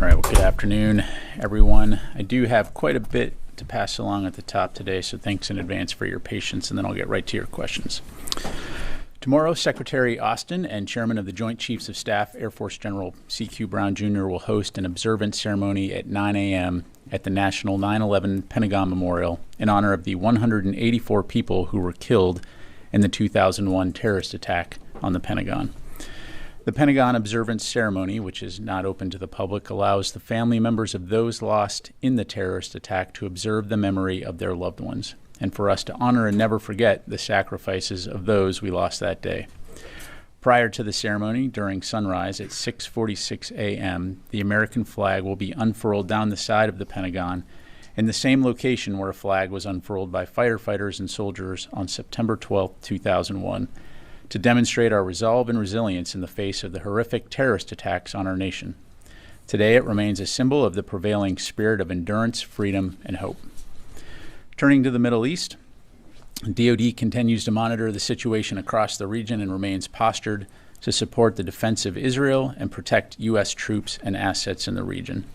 All right, well, good afternoon, everyone. I do have quite a bit to pass along at the top today, so thanks in advance for your patience, and then I'll get right to your questions. Tomorrow, Secretary Austin and Chairman of the Joint Chiefs of Staff, Air Force General C.Q. Brown Jr. will host an observance ceremony at 9 a.m. at the National 9/11 Pentagon Memorial in honor of the 184 people who were killed in the 2001 terrorist attack on the Pentagon. The Pentagon observance ceremony, which is not open to the public, allows the family members of those lost in the terrorist attack to observe the memory of their loved ones, and for us to honor and never forget the sacrifices of those we lost that day. Prior to the ceremony, during sunrise at 6:46 a.m., the American flag will be unfurled down the side of the Pentagon in the same location where a flag was unfurled by firefighters and soldiers on September 12, 2001, to demonstrate our resolve and resilience in the face of the horrific terrorist attacks on our nation. Today, it remains a symbol of the prevailing spirit of endurance, freedom, and hope. Turning to the Middle East, DoD continues to monitor the situation across the region and remains postured to support the defense of Israel and protect U.S. troops and assets in the region.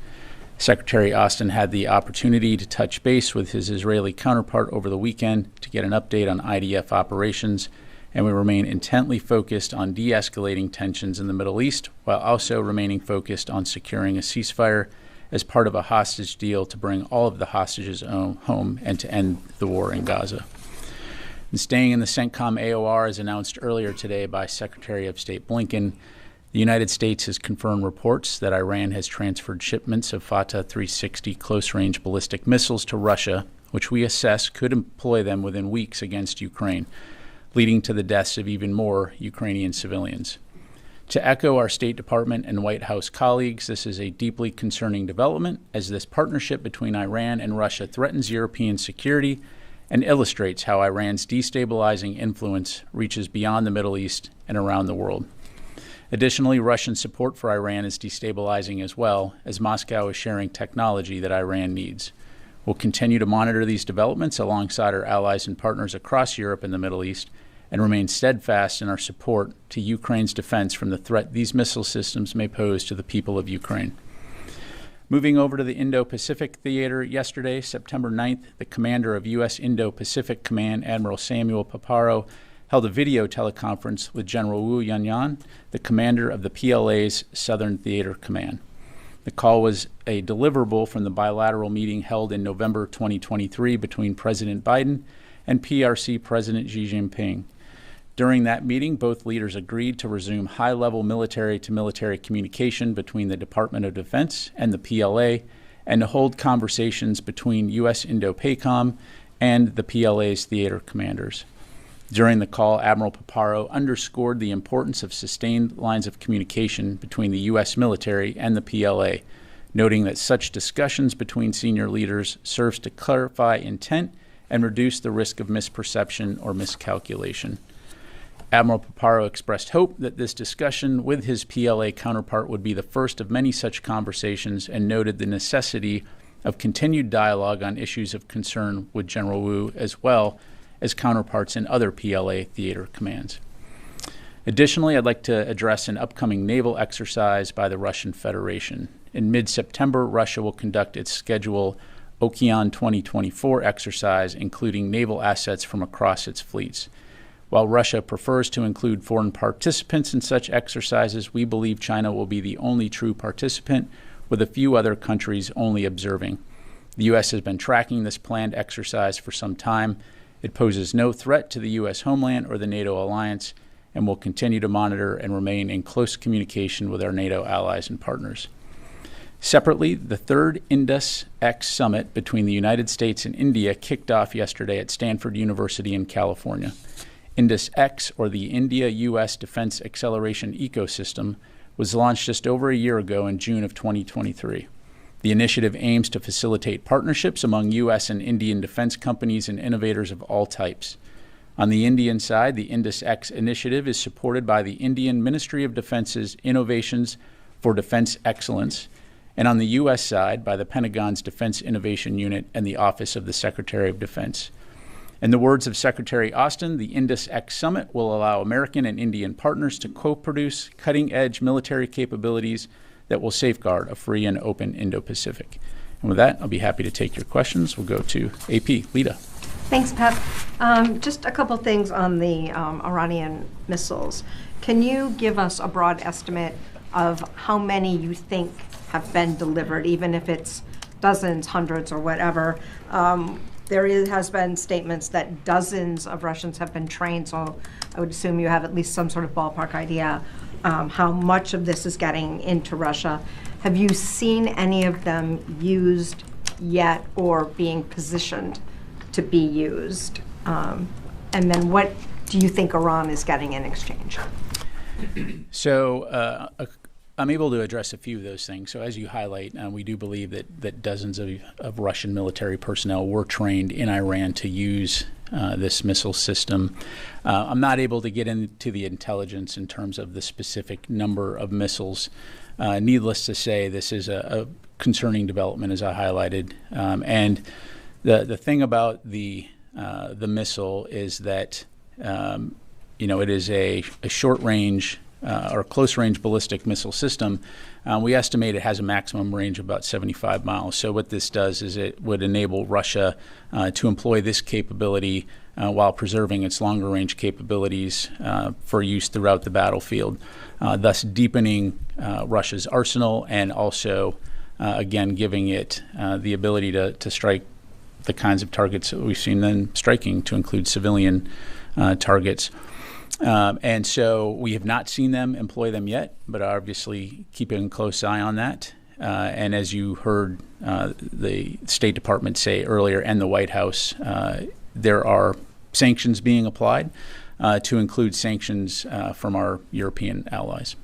Secretary Austin had the opportunity to touch base with his Israeli counterpart over the weekend to get an update on IDF operations, and we remain intently focused on de-escalating tensions in the Middle East while also remaining focused on securing a ceasefire as part of a hostage deal to bring all of the hostages home and to end the war in Gaza. And staying in the CENTCOM AOR, as announced earlier today by Secretary of State Blinken, the United States has confirmed reports that Iran has transferred shipments of Fateh 360 close-range ballistic missiles to Russia, which we assess could employ them within weeks against Ukraine, leading to the deaths of even more Ukrainian civilians. To echo our State Department and White House colleagues, this is a deeply concerning development, as this partnership between Iran and Russia threatens European security and illustrates how Iran's destabilizing influence reaches beyond the Middle East and around the world. Additionally, Russian support for Iran is destabilizing as well, as Moscow is sharing technology that Iran needs. We'll continue to monitor these developments alongside our allies and partners across Europe and the Middle East, and remain steadfast in our support to Ukraine's defense from the threat these missile systems may pose to the people of Ukraine. Moving over to the Indo-Pacific theater, yesterday, September 9th, the commander of U.S. Indo-Pacific Command, Admiral Samuel Paparo, held a video teleconference with General Wu Yanyan, the commander of the PLA's Southern Theater Command. The call was a deliverable from the bilateral meeting held in November 2023 between President Biden and PRC President Xi Jinping. During that meeting, both leaders agreed to resume high-level military-to-military communication between the Department of Defense and the PLA, and to hold conversations between U.S. Indo-PACOM and the PLA's theater commanders. During the call, Admiral Paparo underscored the importance of sustained lines of communication between the U.S. military and the PLA, noting that such discussions between senior leaders serves to clarify intent and reduce the risk of misperception or miscalculation. Admiral Paparo expressed hope that this discussion with his PLA counterpart would be the first of many such conversations, and noted the necessity of continued dialogue on issues of concern with General Wu as well as counterparts in other PLA theater commands. Additionally, I'd like to address an upcoming naval exercise by the Russian Federation. In mid-September, Russia will conduct its scheduled Okean 2024 exercise, including naval assets from across its fleets. While Russia prefers to include foreign participants in such exercises, we believe China will be the only true participant, with a few other countries only observing. The U.S. has been tracking this planned exercise for some time. It poses no threat to the U.S. homeland or the NATO alliance, and will continue to monitor and remain in close communication with our NATO allies and partners. Separately, the third Indus X summit between the United States and India kicked off yesterday at Stanford University in California. Indus X, or the India-U.S. Defense Acceleration Ecosystem, was launched just over a year ago in June of 2023. The initiative aims to facilitate partnerships among U.S. and Indian defense companies and innovators of all types. On the Indian side, the Indus X initiative is supported by the Indian Ministry of Defense's Innovations for Defense Excellence, and on the U.S. side by the Pentagon's Defense Innovation Unit and the Office of the Secretary of Defense. In the words of Secretary Austin, the Indus X Summit will allow American and Indian partners to co-produce cutting-edge military capabilities that will safeguard a free and open Indo-Pacific. And with that, I'll be happy to take your questions. We'll go to AP. Lita. Thanks, Pat. Just a couple things on the Iranian missiles. Can you give us a broad estimate of how many you think have been delivered, even if it's dozens, hundreds, or whatever? Has been statements that dozens of Russians have been trained, so I would assume you have at least some sort of ballpark idea how much of this is getting into Russia. Have you seen any of them used yet or being positioned to be used? And then what do you think Iran is getting in exchange? So I'm able to address a few of those things. So as you highlight, we do believe that dozens of Russian military personnel were trained in Iran to use this missile system. I'm not able to get into the intelligence in terms of the specific number of missiles. Needless to say, this is a concerning development, as I highlighted. And the thing about the missile is that it is a short-range or close-range ballistic missile system. We estimate it has a maximum range of about 75 miles. So what this does is it would enable Russia to employ this capability while preserving its longer-range capabilities for use throughout the battlefield, thus deepening Russia's arsenal and also, again, giving it the ability to strike the kinds of targets that we've seen them striking, to include civilian targets. And so we have not seen them employ them yet, but obviously keeping a close eye on that. And as you heard the State Department say earlier and the White House, there are sanctions being applied to include sanctions from our European allies.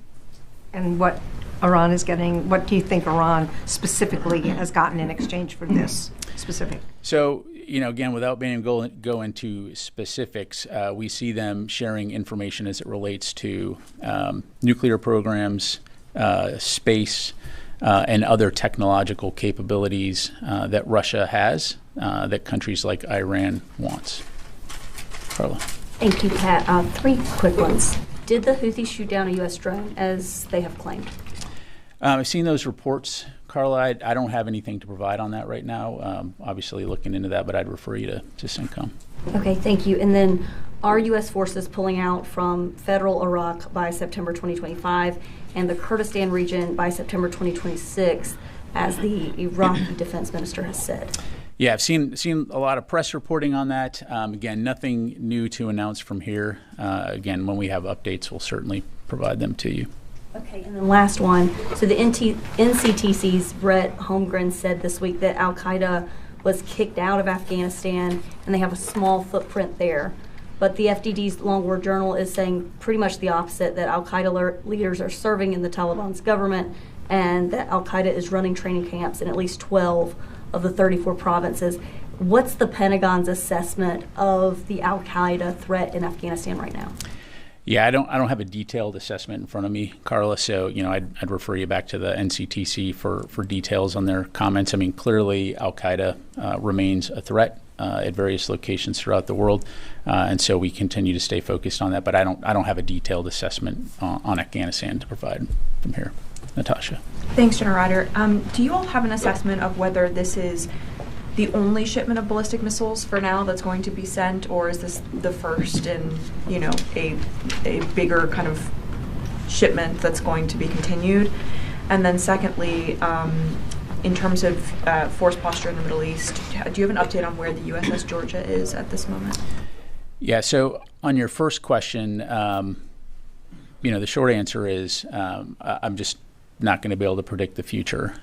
And what Iran is getting, what do you think Iran specifically has gotten in exchange for this specific? So, again, without being able to go into specifics, we see them sharing information as it relates to nuclear programs, space, and other technological capabilities that Russia has that countries like Iran wants. Carla. Thank you, Pat. 3 quick ones. Did the Houthis shoot down a U.S. drone, as they have claimed? I've seen those reports, Carla. I don't have anything to provide on that right now. Obviously looking into that, but I'd refer you to CENTCOM. Okay, thank you. And then are U.S. forces pulling out from federal Iraq by September 2025 and the Kurdistan region by September 2026, as the Iraqi defense minister has said? Yeah, I've seen a lot of press reporting on that. Again, nothing new to announce from here. Again, when we have updates, we'll certainly provide them to you. Okay, and then last one. So the NCTC's Brett Holmgren said this week that Al-Qaeda was kicked out of Afghanistan and they have a small footprint there. But the FDD's Long War Journal is saying pretty much the opposite, that Al-Qaeda leaders are serving in the Taliban's government and that Al-Qaeda is running training camps in at least 12 of the 34 provinces. What's the Pentagon's assessment of the Al-Qaeda threat in Afghanistan right now? Yeah, I don't have a detailed assessment in front of me, Carla. So I'd refer you back to the NCTC for details on their comments. I mean, clearly Al-Qaeda remains a threat at various locations throughout the world, and so we continue to stay focused on that. But I don't have a detailed assessment on Afghanistan to provide from here. Natasha. Thanks, General Ryder. Do you all have an assessment of whether this is the only shipment of ballistic missiles for now that's going to be sent, or is this the first in, a bigger kind of shipment that's going to be continued? And then secondly, in terms of force posture in the Middle East, do you have an update on where the USS Georgia is at this moment? Yeah, so on your first question, the short answer is I'm just not going to be able to predict the future.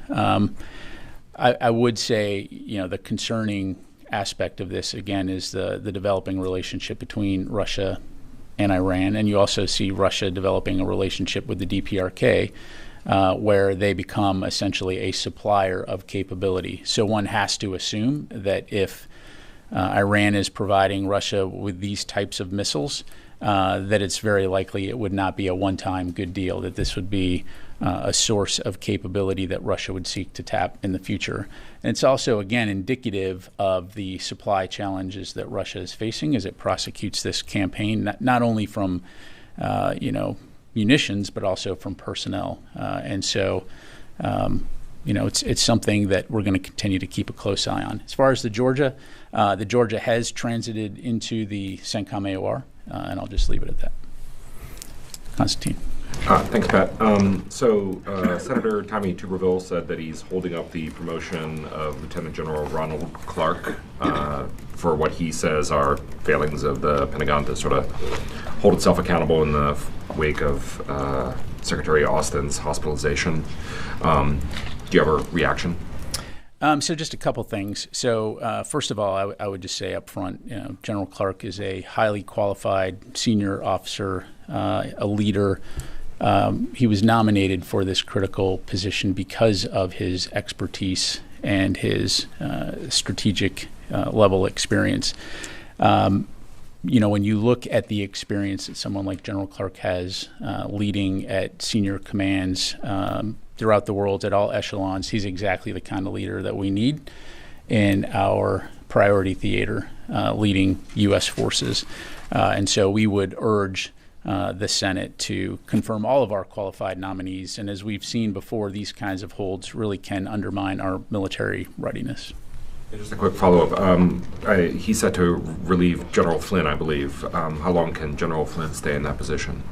I would say, the concerning aspect of this, again, is the developing relationship between Russia and Iran. And you also see Russia developing a relationship with the DPRK, where they become essentially a supplier of capability. So one has to assume that if Iran is providing Russia with these types of missiles, that it's very likely it would not be a one-time good deal, that this would be a source of capability that Russia would seek to tap in the future. And it's also, again, indicative of the supply challenges that Russia is facing as it prosecutes this campaign, not only from, munitions, but also from personnel. And so, it's something that we're going to continue to keep a close eye on. As far as the Georgia has transited into the CENTCOM AOR, and I'll just leave it at that. Constantine. Thanks, Pat. Senator Tommy Tuberville said that he's holding up the promotion of Lieutenant General Ronald Clark for what he says are failings of the Pentagon to sort of hold itself accountable in the wake of Secretary Austin's hospitalization. Do you have a reaction? So just a couple things. So first of all, I would just say up front, General Clark is a highly qualified senior officer, a leader. He was nominated for this critical position because of his expertise and his strategic level experience. When you look at the experience that someone like General Clark has leading at senior commands throughout the world at all echelons, he's exactly the kind of leader that we need in our priority theater leading U.S. forces. And so we would urge the Senate to confirm all of our qualified nominees. And as we've seen before, these kinds of holds really can undermine our military readiness. Just a quick follow-up. He's set to relieve General Flynn, I believe. How long can General Flynn stay in that position?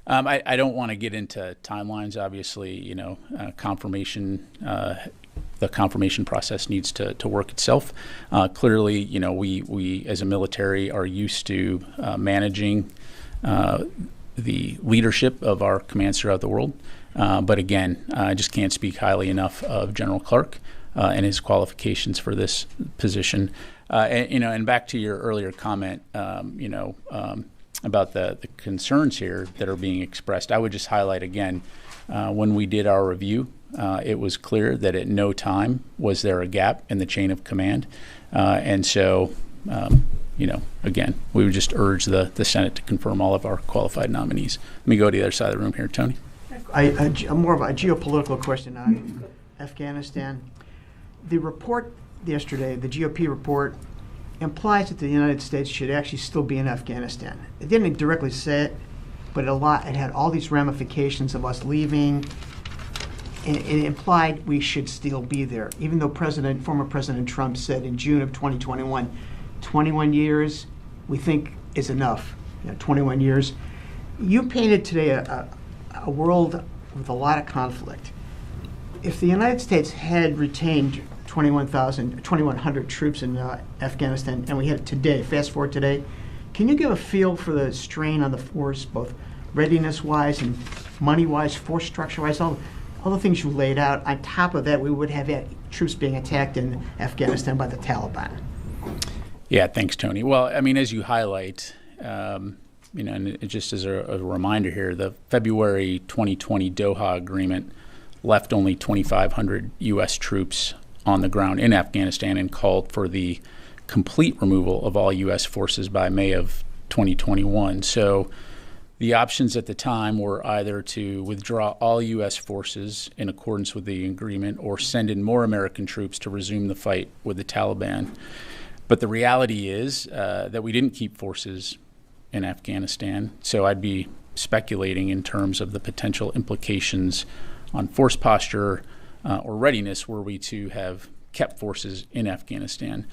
I don't want to get into timelines. Obviously, confirmation. The confirmation process needs to work itself. Clearly, we as a military are used to managing the leadership of our commands throughout the world. But again, I just can't speak highly enough of General Clark and his qualifications for this position. And back to your earlier comment, about the concerns here that are being expressed, I would just highlight again, when we did our review, it was clear that at no time was there a gap in the chain of command. And so, again, we would just urge the Senate to confirm all of our qualified nominees. Let me go to the other side of the room here. Tony? More of a geopolitical question on Afghanistan. The report yesterday, the GOP report, implies that the United States should actually still be in Afghanistan. It didn't directly say it, but it had all these ramifications of us leaving. And it implied we should still be there, even though former President Trump said in June of 2021, 21 years we think is enough. 21 years. You painted today a world with a lot of conflict. If the United States had retained 2,100 troops in Afghanistan, and we had it today, fast forward today, can you give a feel for the strain on the force, both readiness-wise and money-wise, force structure-wise, all the things you laid out? On top of that, we would have had troops being attacked in Afghanistan by the Taliban. Yeah, thanks, Tony. Well, I mean, as you highlight, and just as a reminder here, the February 2020 Doha Agreement left only 2,500 U.S. troops on the ground in Afghanistan and called for the complete removal of all U.S. forces by May of 2021. So the options at the time were either to withdraw all U.S. forces in accordance with the agreement or send in more American troops to resume the fight with the Taliban. But the reality is that we didn't keep forces in Afghanistan, so I'd be speculating in terms of the potential implications on force posture or readiness were we to have kept forces in Afghanistan.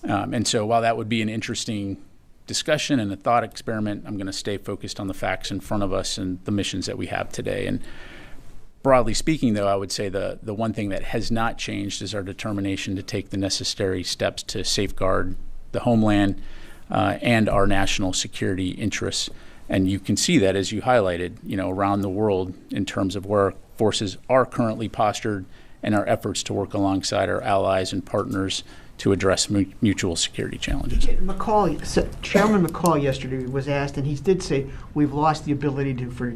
And so while that would be an interesting discussion and a thought experiment, I'm going to stay focused on the facts in front of us and the missions that we have today. And broadly speaking, though, I would say the one thing that has not changed is our determination to take the necessary steps to safeguard the homeland and our national security interests. And you can see that, as you highlighted, around the world in terms of where forces are currently postured and our efforts to work alongside our allies and partners to address mutual security challenges. Chairman McCall yesterday was asked, and he did say, we've lost the ability for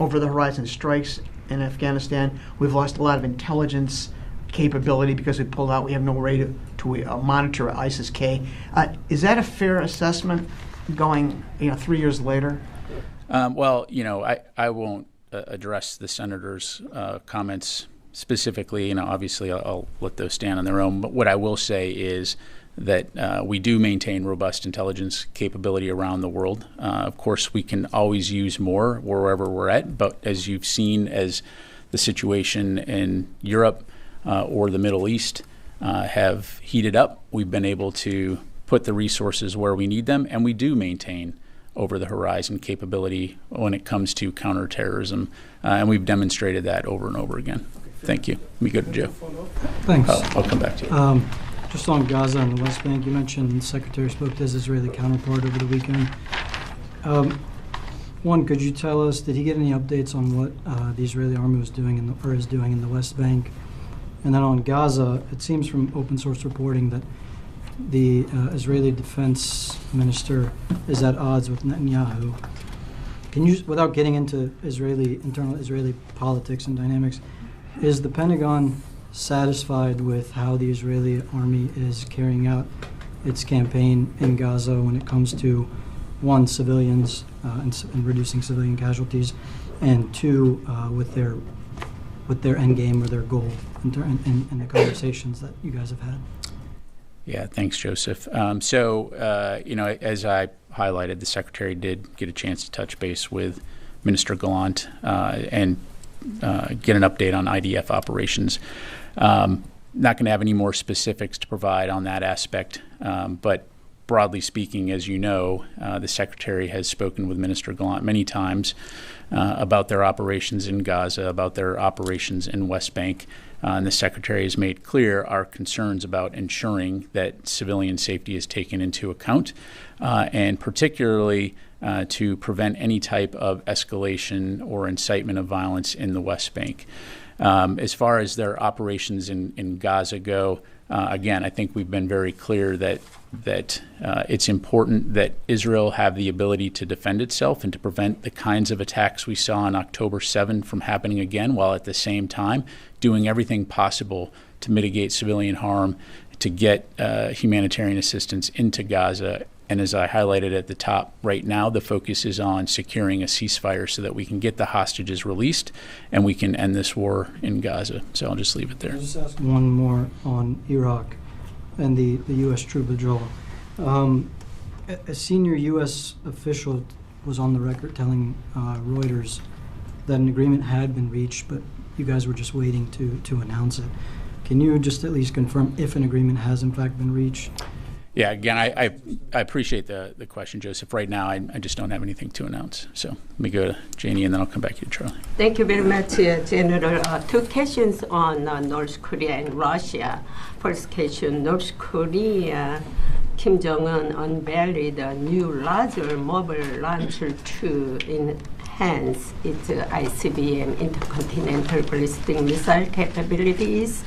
over-the-horizon strikes in Afghanistan. We've lost a lot of intelligence capability because we pulled out. We have no way to monitor ISIS-K. Is that a fair assessment going 3 years later? Well, I won't address the senator's comments specifically. Obviously, I'll let those stand on their own. But what I will say is that we do maintain robust intelligence capability around the world. Of course, we can always use more wherever we're at, but as you've seen, as the situation in Europe or the Middle East have heated up, we've been able to put the resources where we need them, and we do maintain over-the-horizon capability when it comes to counterterrorism, and we've demonstrated that over and over again. Thank you. Let me go to Joe. Thanks. I'll come back to you. Just on Gaza and the West Bank, you mentioned the Secretary spoke to his Israeli counterpart over the weekend. One, could you tell us, did he get any updates on what the Israeli army was doing is doing in the West Bank? And then on Gaza, it seems from open source reporting that the Israeli defense minister is at odds with Netanyahu. Can you, without getting into internal Israeli politics and dynamics, is the Pentagon satisfied with how the Israeli army is carrying out its campaign in Gaza when it comes to, one, civilians and reducing civilian casualties, and two, with their end game or their goal in the conversations that you guys have had? Yeah, thanks, Joseph. As I highlighted, the Secretary did get a chance to touch base with Minister Gallant and get an update on IDF operations. Not going to have any more specifics to provide on that aspect, but broadly speaking, as you know, the Secretary has spoken with Minister Gallant many times about their operations in Gaza, about their operations in West Bank, and the Secretary has made clear our concerns about ensuring that civilian safety is taken into account, and particularly to prevent any type of escalation or incitement of violence in the West Bank. As far as their operations in Gaza go, again, I think we've been very clear that it's important that Israel have the ability to defend itself and to prevent the kinds of attacks we saw on October 7 from happening again, while at the same time doing everything possible to mitigate civilian harm, to get humanitarian assistance into Gaza. And as I highlighted at the top, right now the focus is on securing a ceasefire so that we can get the hostages released and we can end this war in Gaza. So I'll just leave it there. I'll just ask one more on Iraq and the U.S. troop withdrawal. A senior U.S. official was on the record telling Reuters that an agreement had been reached, but you guys were just waiting to announce it. Can you just at least confirm if an agreement has in fact been reached? Yeah, again, I appreciate the question, Joseph. Right now, I just don't have anything to announce. So let me go to Janie, and then I'll come back to you, Charlie. Thank you very much, General. Two questions on North Korea and Russia. First question, North Korea, Kim Jong-un unveiled a new larger mobile launcher to enhance its ICBM, intercontinental ballistic missile capabilities.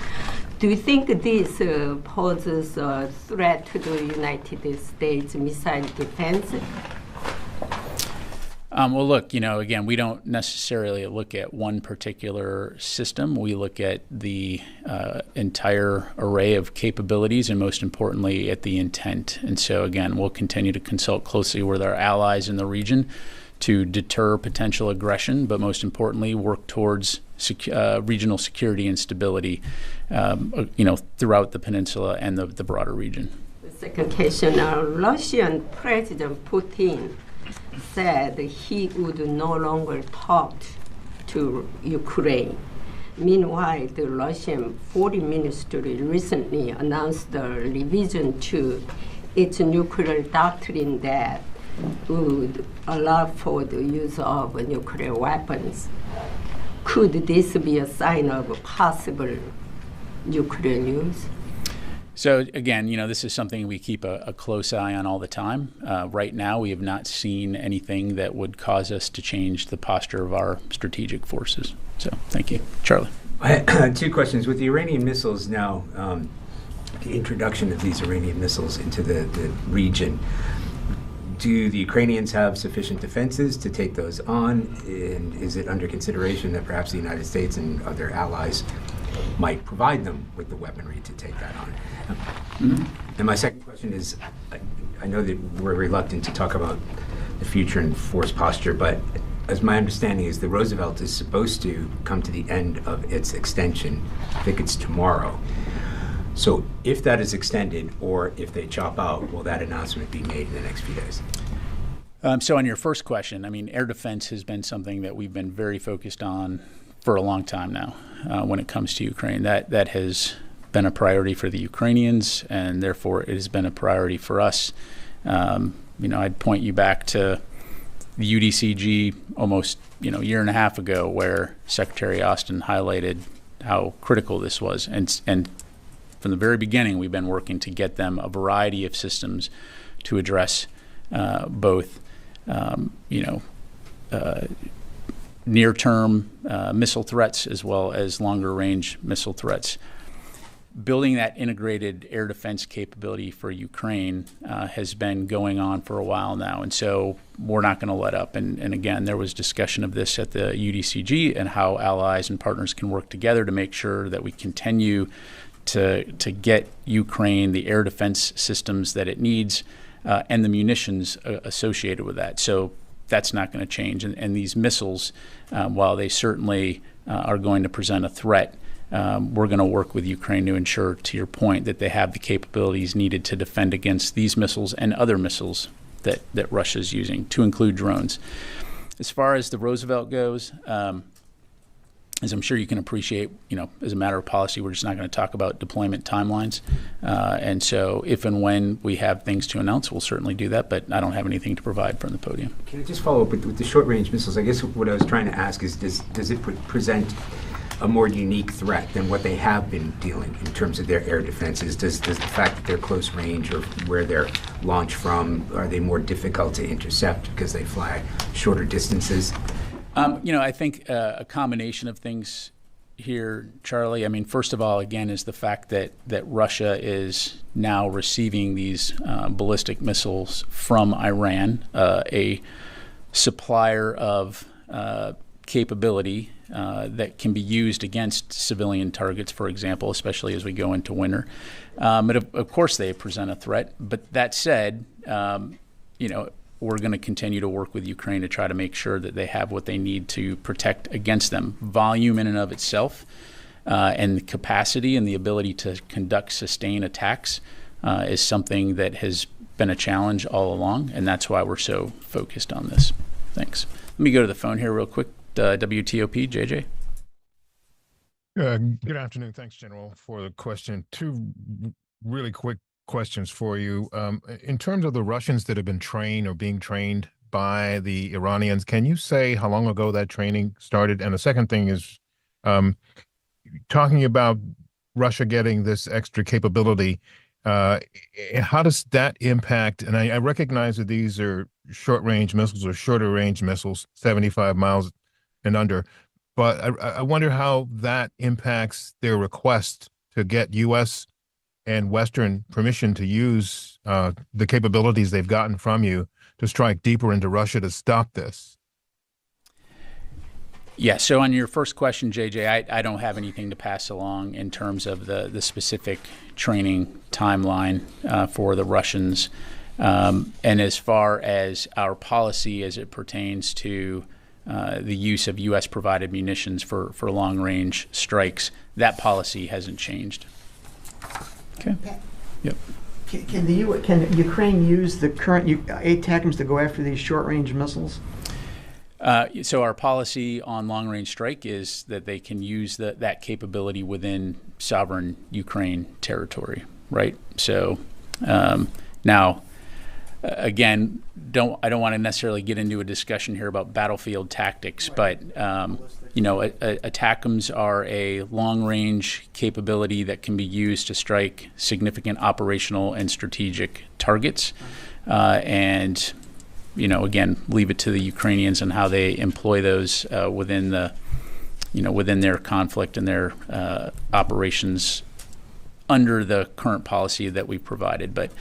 Do you think this poses a threat to the United States missile defense? Well, look, again, we don't necessarily look at one particular system. We look at the entire array of capabilities and, most importantly, at the intent. And so, again, we'll continue to consult closely with our allies in the region to deter potential aggression, but most importantly, work towards regional security and stability, throughout the peninsula and the broader region. The second question, Russian President Putin said he would no longer talk to Ukraine. Meanwhile, the Russian Foreign Ministry recently announced a revision to its nuclear doctrine that would allow for the use of nuclear weapons. Could this be a sign of possible nuclear use? So again, this is something we keep a close eye on all the time. Right now, we have not seen anything that would cause us to change the posture of our strategic forces. So thank you. Charlie. I had two questions. With the Iranian missiles now, the introduction of these Iranian missiles into the region, do the Ukrainians have sufficient defenses to take those on? And is it under consideration that perhaps the United States and other allies might provide them with the weaponry to take that on? And my second question is, I know that we're reluctant to talk about the future and force posture, but as my understanding is, the Roosevelt is supposed to come to the end of its extension. I think it's tomorrow. So if that is extended, or if they chop out, will that announcement be made in the next few days? So on your first question, I mean, air defense has been something that we've been very focused on for a long time now when it comes to Ukraine. That has been a priority for the Ukrainians, and therefore it has been a priority for us. I'd point you back to the UDCG almost year and a half ago, where Secretary Austin highlighted how critical this was. And from the very beginning, we've been working to get them a variety of systems to address both near-term missile threats as well as longer-range missile threats. Building that integrated air defense capability for Ukraine has been going on for a while now, and so we're not going to let up. And again, there was discussion of this at the UDCG and how allies and partners can work together to make sure that we continue to get Ukraine the air defense systems that it needs and the munitions associated with that. So that's not going to change. And these missiles, while they certainly are going to present a threat, we're going to work with Ukraine to ensure, to your point, that they have the capabilities needed to defend against these missiles and other missiles that Russia's using, to include drones. As far as the Roosevelt goes, as I'm sure you can appreciate, as a matter of policy, we're just not going to talk about deployment timelines. And so if and when we have things to announce, we'll certainly do that, but I don't have anything to provide from the podium. Can I just follow up with the short-range missiles? I guess what I was trying to ask is, does it present a more unique threat than what they have been dealing in terms of their air defenses? Does the fact that they're close range, or where they're launched from, are they more difficult to intercept because they fly shorter distances? I think a combination of things here, Charlie. I mean, first of all, again, is the fact that Russia is now receiving these ballistic missiles from Iran, a supplier of capability that can be used against civilian targets, for example, especially as we go into winter. But of course, they present a threat. But that said, we're going to continue to work with Ukraine to try to make sure that they have what they need to protect against them. Volume in and of itself, and the capacity and the ability to conduct sustained attacks is something that has been a challenge all along, and that's why we're so focused on this. Thanks. Let me go to the phone here real quick. WTOP, JJ. Good afternoon. Thanks, General, for the question. Two really quick questions for you. In terms of the Russians that have been trained or being trained by the Iranians, can you say how long ago that training started? And the second thing is, talking about Russia getting this extra capability, how does that impact? And I recognize that these are short-range missiles or shorter-range missiles, 75 miles and under, but I wonder how that impacts their request to get U.S. and Western permission to use the capabilities they've gotten from you to strike deeper into Russia to stop this. Yeah, so on your first question, JJ, I don't have anything to pass along in terms of the specific training timeline for the Russians. And as far as our policy as it pertains to the use of U.S.-provided munitions for long-range strikes, that policy hasn't changed. Okay. Yep. Can Ukraine use the current ATACMS to go after these short-range missiles? So our policy on long-range strike is that they can use that capability within sovereign Ukraine territory, right? So now, again, I don't want to necessarily get into a discussion here about battlefield tactics, but ATACMS are a long-range capability that can be used to strike significant operational and strategic targets, and again, leave it to the Ukrainians and how they employ those within their conflict and their operations under the current policy that we've provided, but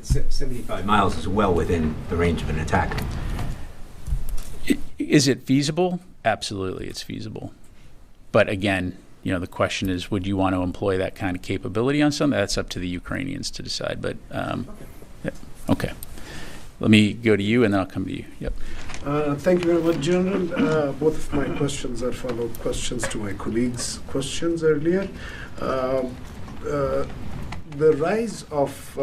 75 miles is well within the range of an attack. Is it feasible? Absolutely, it's feasible. But again, the question is, would you want to employ that kind of capability on something? That's up to the Ukrainians to decide. But okay. Let me go to you, and then I'll come to you. Yep. Thank you very much, General. Both of my questions are follow-up questions to my colleagues' questions earlier. the rise of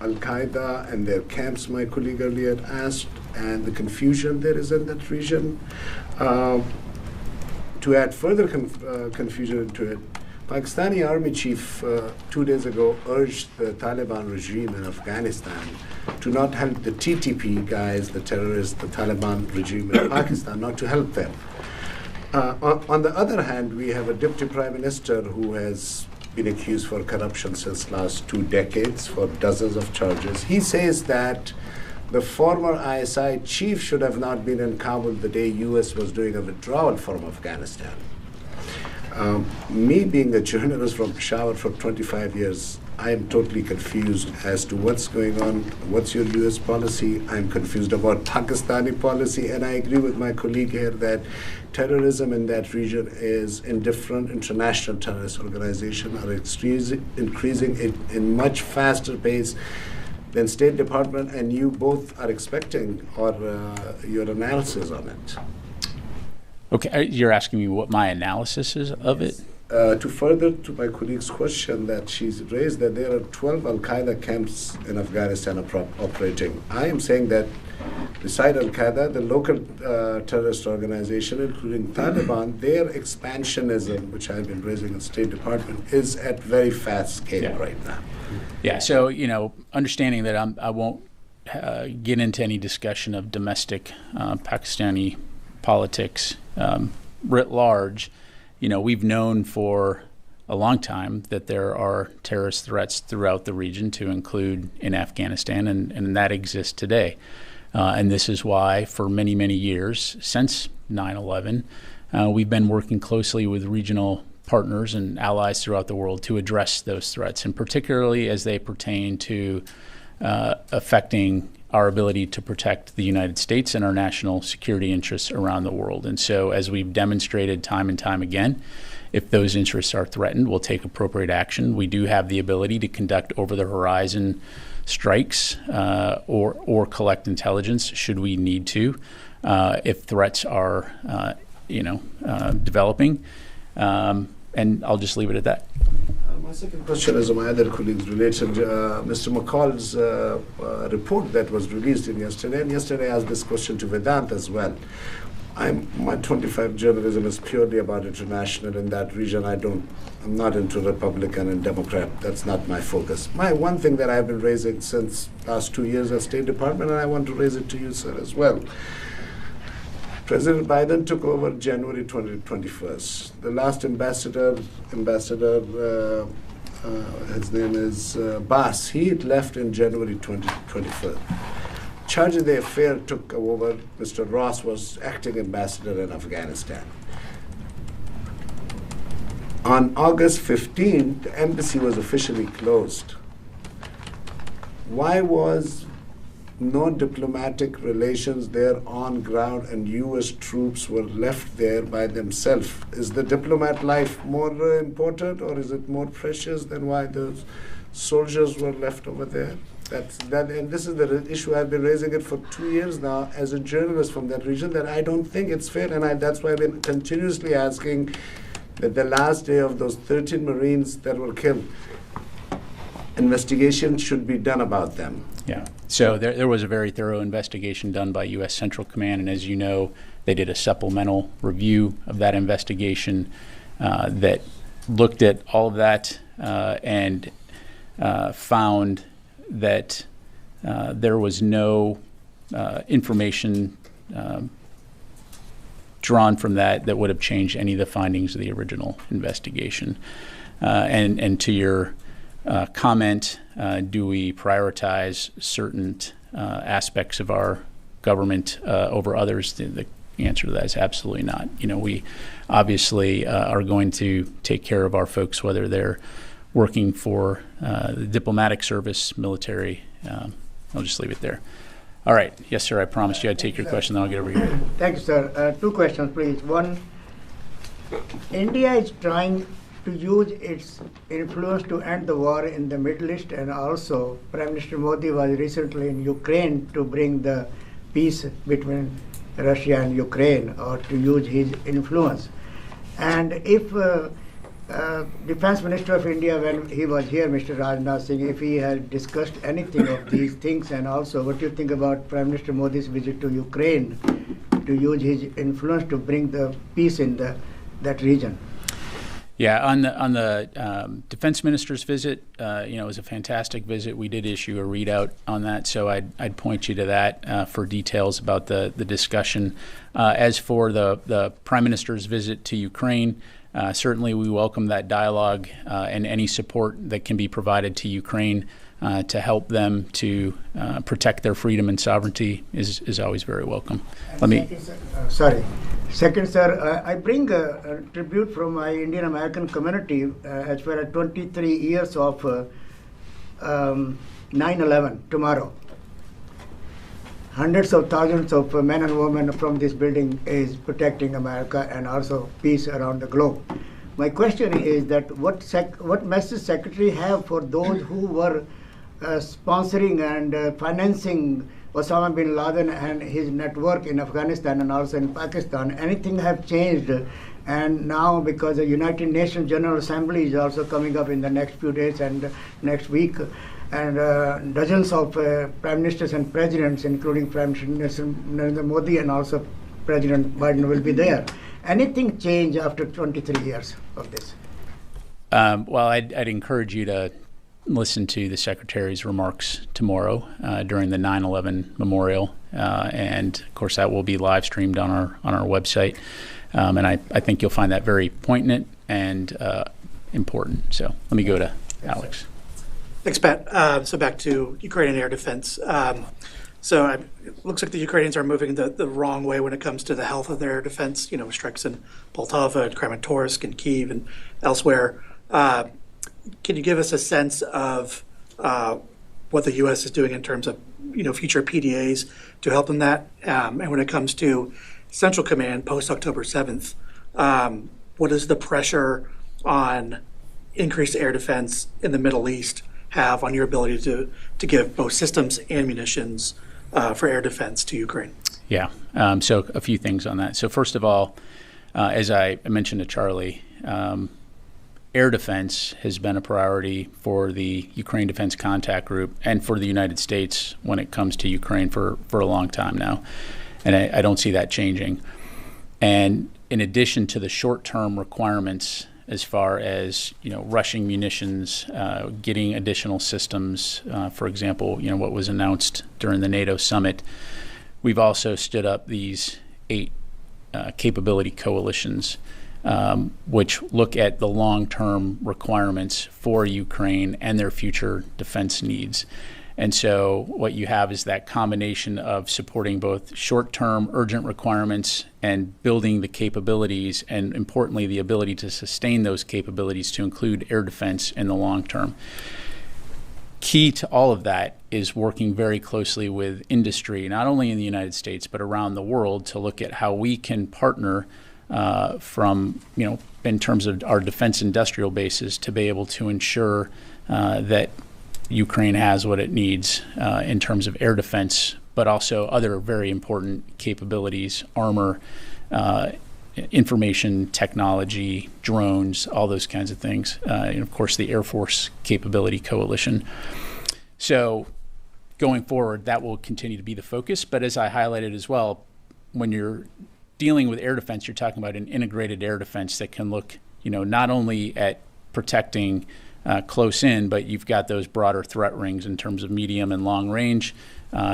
Al-Qaeda and their camps, my colleague earlier asked, and the confusion there is in that region. To add further confusion into it, Pakistani Army Chief 2 days ago urged the Taliban regime in Afghanistan to not help the TTP guys, the terrorists, the Taliban regime in Pakistan, not to help them. On the other hand, we have a deputy prime minister who has been accused for corruption since last 2 decades for dozens of charges. He says that the former ISI chief should have not been in Kabul the day US was doing a withdrawal from Afghanistan. Me being a journalist from Peshawar for 25 years, I am totally confused as to what's going on. What's your US policy? I'm confused about Pakistani policy, and I agree with my colleague here that terrorism in that region is indifferent. International terrorist organizations are increasing in much faster pace than State Department and you both are expecting, or your analysis on it. Okay, you're asking me what my analysis is of it? To further to my colleague's question that she's raised, that there are 12 Al-Qaeda camps in Afghanistan operating. I am saying that beside Al-Qaeda, the local terrorist organization, including Taliban, their expansionism, which I've been raising in the State Department, is at very fast scale right now. Yeah, so, understanding that I won't get into any discussion of domestic Pakistani politics writ large, we've known for a long time that there are terrorist threats throughout the region, to include in Afghanistan, and that exists today. And this is why for many, many years, since 9/11, we've been working closely with regional partners and allies throughout the world to address those threats, and particularly as they pertain to affecting our ability to protect the United States and our national security interests around the world. And so, as we've demonstrated time and time again, if those interests are threatened, we'll take appropriate action. We do have the ability to conduct over-the-horizon strikes or collect intelligence should we need to, if threats are, developing. And I'll just leave it at that. My second question is my other colleagues related. Mr. McCall's report that was released yesterday, and yesterday I asked this question to Vedant as well. My 25 journalism is purely about international in that region. I'm not into Republican and Democrat. That's not my focus. My one thing that I've been raising since last 2 years at State Department, and I want to raise it to you, sir, as well. President Biden took over January 2021. The last ambassador, his name is Bass, he had left in January 2021. Charge of the affair took over. Mr. Ross was acting ambassador in Afghanistan. On August 15th, the embassy was officially closed. Why was no diplomatic relations there on ground and U.S. troops were left there by themselves? Is the diplomat life more important, or is it more precious than why those soldiers were left over there? And this is the issue I've been raising it for 2 years now as a journalist from that region, that I don't think it's fair, and that's why I've been continuously asking that the last day of those 13 Marines that were killed, investigation should be done about them. Yeah. So there was a very thorough investigation done by U.S. Central Command, and as you know, they did a supplemental review of that investigation that looked at all of that and found that there was no information drawn from that would have changed any of the findings of the original investigation. And to your comment, do we prioritize certain aspects of our government over others? The answer to that is absolutely not. We obviously are going to take care of our folks, whether they're working for the diplomatic service, military. I'll just leave it there. All right. Yes, sir. I promised you I'd take your question, then I'll get over here. Thank you, sir. 2 questions, please. One, India is trying to use its influence to end the war in the Middle East, and also Prime Minister Modi was recently in Ukraine to bring the peace between Russia and Ukraine, or to use his influence. And if Defense Minister of India, when he was here, Mr. Rajnath Singh, if he had discussed anything of these things, and also what do you think about Prime Minister Modi's visit to Ukraine to use his influence to bring the peace in that region? Yeah, on the defense minister's visit, it was a fantastic visit. We did issue a readout on that, so I'd point you to that for details about the discussion. As for the prime minister's visit to Ukraine, certainly we welcome that dialogue and any support that can be provided to Ukraine to help them to protect their freedom and sovereignty is always very welcome. Second, sir, I bring a tribute from my Indian American community as far as 23 years of 9/11 tomorrow. Hundreds of thousands of men and women from this building is protecting America and also peace around the globe. My question is that what message Secretary have for those who were sponsoring and financing Osama bin Laden and his network in Afghanistan and also in Pakistan? Anything have changed? And now, because the United Nations General Assembly is also coming up in the next few days and next week, and dozens of prime ministers and presidents, including Prime Minister Narendra Modi and also President Biden, will be there. Anything change after 23 years of this? Well, I'd encourage you to listen to the Secretary's remarks tomorrow during the 9/11 memorial, and of course that will be live streamed on our website. And I think you'll find that very poignant and important. So let me go to Alex. Thanks, Pat. So back to Ukrainian air defense. It looks like the Ukrainians are moving the wrong way when it comes to the health of their air defense. Strikes in Poltava, and Kramatorsk, and Kyiv, and elsewhere. Can you give us a sense of what the U.S. is doing in terms of future PDAs to help in that? And when it comes to Central Command post October 7th, what is the pressure on increased air defense in the Middle East have on your ability to give both systems and munitions for air defense to Ukraine? Yeah, so a few things on that. So first of all, as I mentioned to Charlie, air defense has been a priority for the Ukraine Defense Contact Group and for the United States when it comes to Ukraine for a long time now. And I don't see that changing. And in addition to the short-term requirements as far as rushing munitions, getting additional systems, for example, what was announced during the NATO summit, we've also stood up these 8 capability coalitions, which look at the long-term requirements for Ukraine and their future defense needs. And so what you have is that combination of supporting both short-term urgent requirements and building the capabilities, and importantly, the ability to sustain those capabilities to include air defense in the long term. Key to all of that is working very closely with industry, not only in the United States, but around the world, to look at how we can partner in terms of our defense industrial bases to be able to ensure that Ukraine has what it needs in terms of air defense, but also other very important capabilities, armor, information technology, drones, all those kinds of things, and of course the Air Force Capability Coalition. So going forward, that will continue to be the focus. But as I highlighted as well, when you're dealing with air defense, you're talking about an integrated air defense that can look, not only at protecting close in, but you've got those broader threat rings in terms of medium and long range.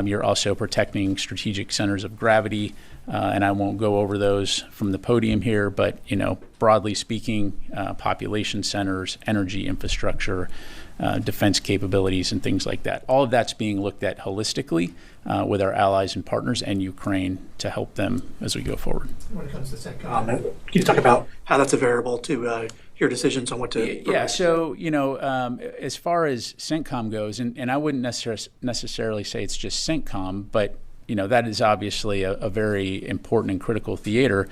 You're also protecting strategic centers of gravity, and I won't go over those from the podium here, but broadly speaking, population centers, energy infrastructure, defense capabilities, and things like that. All of that's being looked at holistically with our allies and partners and Ukraine to help them as we go forward. When it comes to CENTCOM, can you talk about how that's a variable to your decisions on what to? Yeah. So as far as CENTCOM goes, and I wouldn't necessarily say it's just CENTCOM, but that is obviously a very important and critical theater.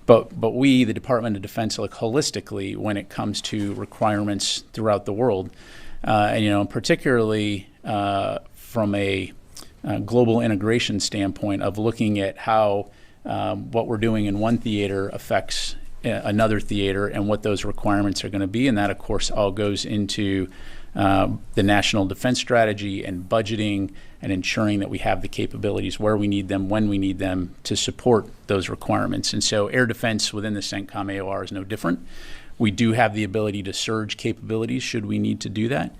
But we, the Department of Defense, look holistically when it comes to requirements throughout the world, and particularly from a global integration standpoint of looking at how what we're doing in one theater affects another theater and what those requirements are going to be. And that, of course, all goes into the national defense strategy and budgeting and ensuring that we have the capabilities where we need them, when we need them to support those requirements. And so air defense within the CENTCOM AOR is no different. We do have the ability to surge capabilities should we need to do that.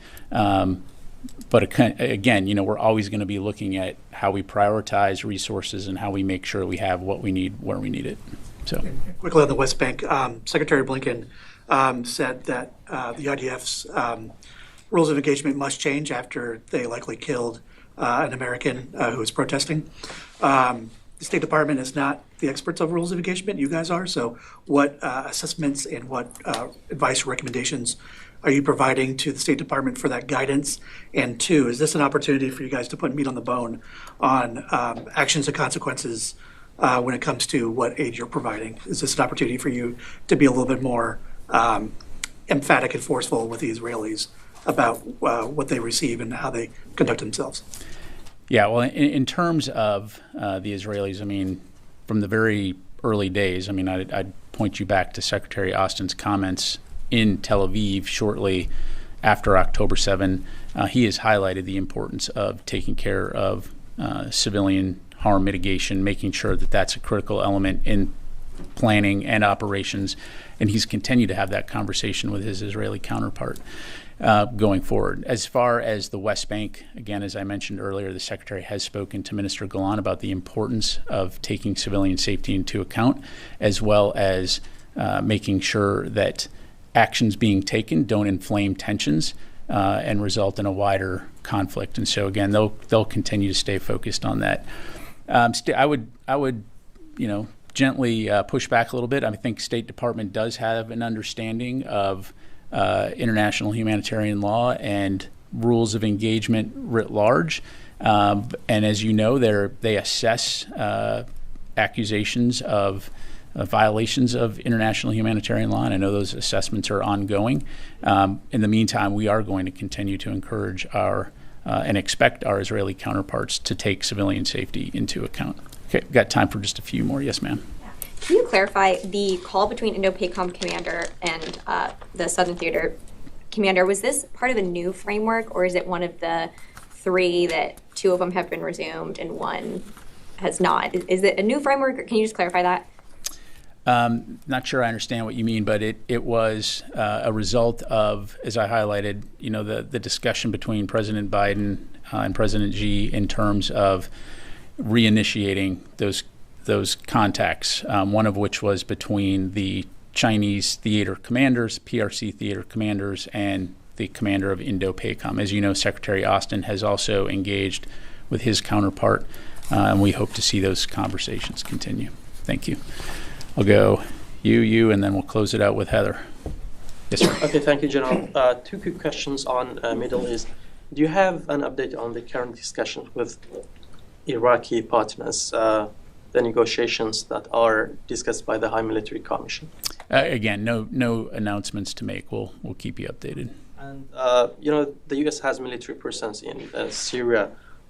But again, we're always going to be looking at how we prioritize resources and how we make sure we have what we need where we need it. So quickly on the West Bank, Secretary Blinken said that the IDF's rules of engagement must change after they likely killed an American who was protesting. The State Department is not the experts of rules of engagement. You guys are. So what assessments and what advice or recommendations are you providing to the State Department for that guidance? And two, is this an opportunity for you guys to put meat on the bone on actions and consequences when it comes to what aid you're providing? Is this an opportunity for you to be a little bit more emphatic and forceful with the Israelis about what they receive and how they conduct themselves? Yeah, well, in terms of the Israelis, I mean, from the very early days, I mean, I'd point you back to Secretary Austin's comments in Tel Aviv shortly after October 7. He has highlighted the importance of taking care of civilian harm mitigation, making sure that that's a critical element in planning and operations, and he's continued to have that conversation with his Israeli counterpart going forward. As far as the West Bank, again, as I mentioned earlier, the Secretary has spoken to Minister Golan about the importance of taking civilian safety into account, as well as making sure that actions being taken don't inflame tensions and result in a wider conflict. And so, again, they'll continue to stay focused on that. I would, gently push back a little bit. I think State Department does have an understanding of international humanitarian law and rules of engagement writ large. And as you know, they assess accusations of violations of international humanitarian law, and I know those assessments are ongoing. In the meantime, we are going to continue to encourage and expect our Israeli counterparts to take civilian safety into account. Okay, got time for just a few more. Yes, ma'am. Can you clarify the call between Indo-Pacific commander and the Southern Theater commander? Was this part of a new framework, or is it one of the three that two of them have been resumed and one has not? Is it a new framework, or can you just clarify that? Not sure I understand what you mean, but it was a result of, as I highlighted, the discussion between President Biden and President Xi in terms of reinitiating those contacts, one of which was between the Chinese theater commanders, PRC theater commanders, and the commander of Indo-Pacific. As you know, Secretary Austin has also engaged with his counterpart, and we hope to see those conversations continue. Thank you. I'll go you, and then we'll close it out with Heather. Yes, sir. Okay, thank you, General. Two quick questions on Middle East. Do you have an update on the current discussions with Iraqi partners, the negotiations that are discussed by the High Military Commission? Again, no announcements to make. We'll keep you updated. And the U.S. has military presence in Syria.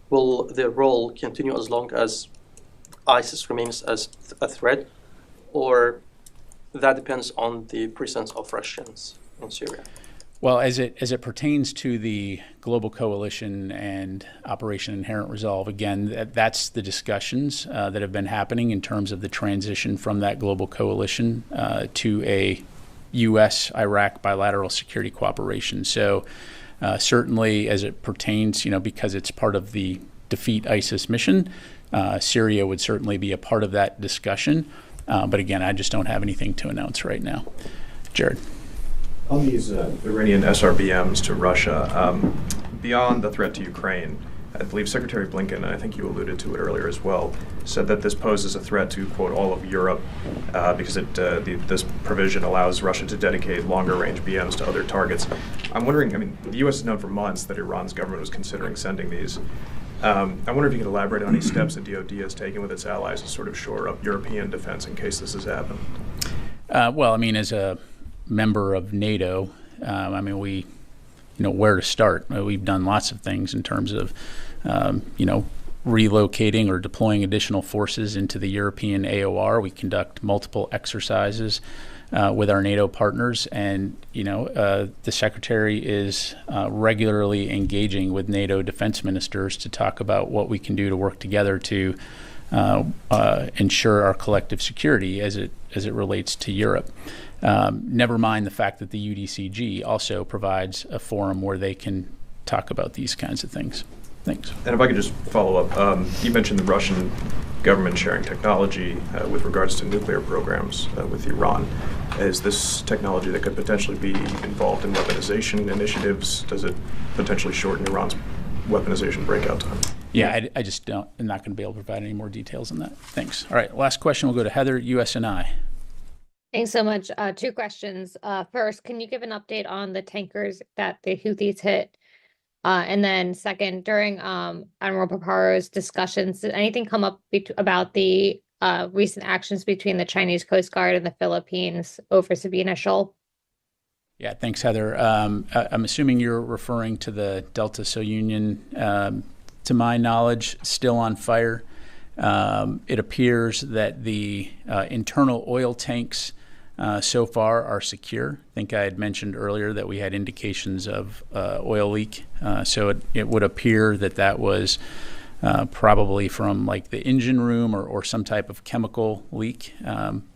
Will their role continue as long as ISIS remains as a threat, or that depends on the presence of Russians in Syria? Well, as it pertains to the global coalition and Operation Inherent Resolve, again, that's the discussions that have been happening in terms of the transition from that global coalition to a U.S.-Iraq bilateral security cooperation. So certainly as it pertains, because it's part of the Defeat ISIS mission, Syria would certainly be a part of that discussion. But again, I just don't have anything to announce right now. Jared. On these Iranian SRBMs to Russia, beyond the threat to Ukraine, I believe Secretary Blinken, and I think you alluded to it earlier as well, said that this poses a threat to, quote, all of Europe because this provision allows Russia to dedicate longer-range BMs to other targets. I'm wondering, the U.S. has known for months that Iran's government was considering sending these. I wonder if you could elaborate on any steps the DoD has taken with its allies to sort of shore up European defense in case this has happened. As a member of NATO, we, where to start. We've done lots of things in terms of, relocating or deploying additional forces into the European AOR. We conduct multiple exercises with our NATO partners. And, the Secretary is regularly engaging with NATO defense ministers to talk about what we can do to work together to ensure our collective security as it relates to Europe. Never mind the fact that the UDCG also provides a forum where they can talk about these kinds of things. Thanks. And if I could just follow up, you mentioned the Russian government sharing technology with regards to nuclear programs with Iran. Is this technology that could potentially be involved in weaponization initiatives? Does it potentially shorten Iran's weaponization breakout time? Yeah, I just I'm not going to be able to provide any more details on that. Thanks. All right, last question will go to Heather, USNI. Thanks so much. 2 questions. First, can you give an update on the tankers that the Houthis hit? And then second, during Admiral Paparo's discussions, did anything come up about the recent actions between the Chinese Coast Guard and the Philippines over Sabina Shoal? Yeah, thanks, Heather. I'm assuming you're referring to the Delta Soyunion. To my knowledge, still on fire. It appears that the internal oil tanks so far are secure. I think I had mentioned earlier that we had indications of oil leak. So it would appear that was probably from like the engine room or some type of chemical leak.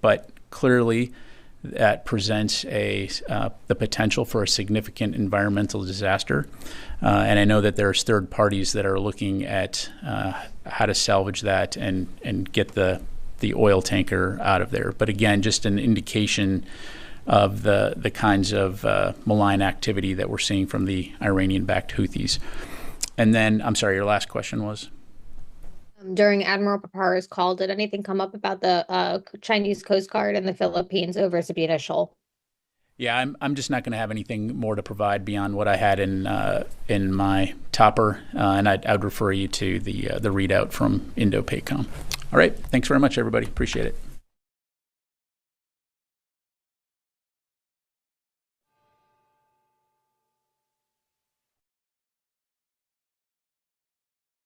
But clearly that presents the potential for a significant environmental disaster. And I know that there's third parties that are looking at how to salvage that and get the oil tanker out of there. But again, just an indication of the kinds of malign activity that we're seeing from the Iranian-backed Houthis. And then, I'm sorry, your last question was? During Admiral Paparo's call, did anything come up about the Chinese Coast Guard and the Philippines over Sabina Shoal? Yeah, I'm just not going to have anything more to provide beyond what I had in my topper, and I'd refer you to the readout from Indo-Pacific. All right, thanks very much, everybody. Appreciate it.